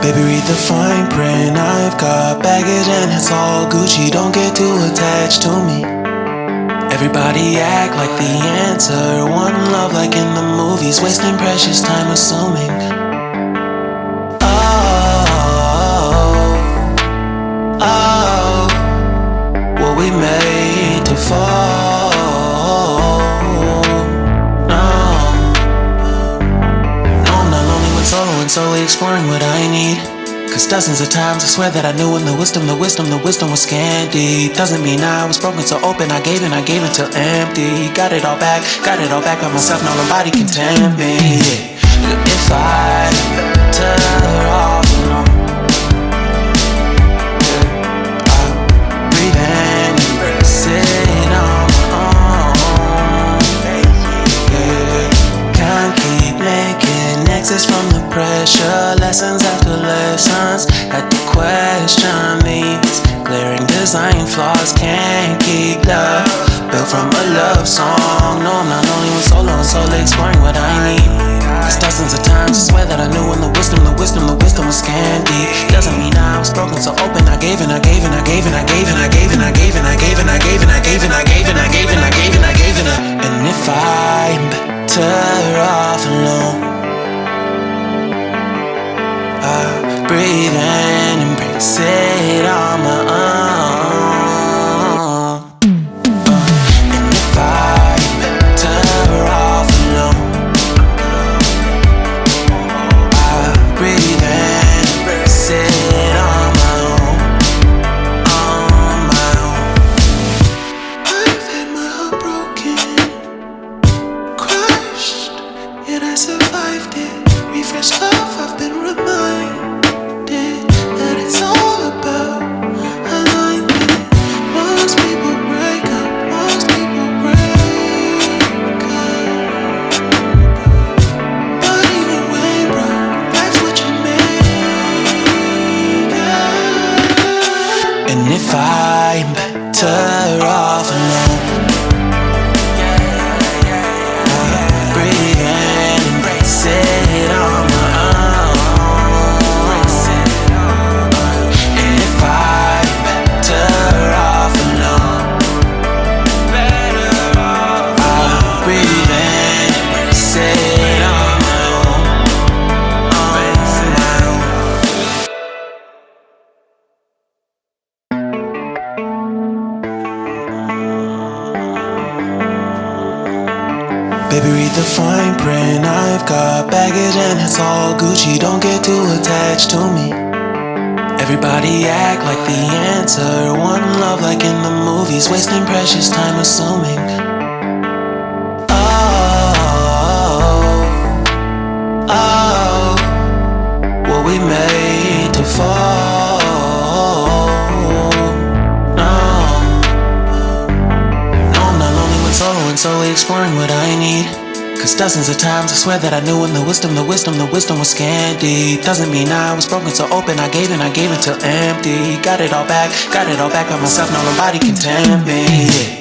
Baby, read the fine print. I've got baggage and it's all Gucci. Don't get too attached to me. Everybody act like the answer. One love like in the movies. Wasting precious time assuming. Oh, were we made to fall? No, I'm not lonely when solo and solely exploring what I need. Cause dozens of times I swear that I knew when the wisdom was scanty. Doesn't mean I was broken so open, I gave till empty. Got it all back by myself, now nobody can tempt me. If I better off alone, breathe in, embrace it on my own. Can't keep making exits from the pressure. Lessons after lessons, had to question these glaring design flaws. Can't keep love built from a love song. No, I'm not only when solo and solely exploring what I need. Cause dozens of times I swear that I knew when the wisdom was scanty. Doesn't mean I was broken so open, I gave and I gave and I gave and I gave and I gave and I gave and I gave and I gave and I gave and I gave and I gave and I gave and I gave and I. And if I'm better off alone, breathe in, embrace it on my own. And if I'm better off alone, breathe in, embrace it on my own, on my own. I've had my heart broken, crushed, yet I survived it. Refreshed love, I've been reminded that it's all about alignment. Most people break up, most people break up. But even when broke, life's what you make it. And if I'm better off alone, breathe in, embrace it on my own. And if I'm better off alone, I'll breathe in, embrace it on my own, on my own. Baby, read the fine print. I've got baggage and it's all Gucci. Don't get too attached to me. Everybody act like the answer. One love like in the movies. Wasting precious time assuming. Oh, were we made to fall? No, I'm not lonely when solo and solely exploring what I need. Cause dozens of times I swear that I knew when the wisdom was scanty. Doesn't mean I was broken so open, I gave till empty. Got it all back by myself, now nobody can tempt me.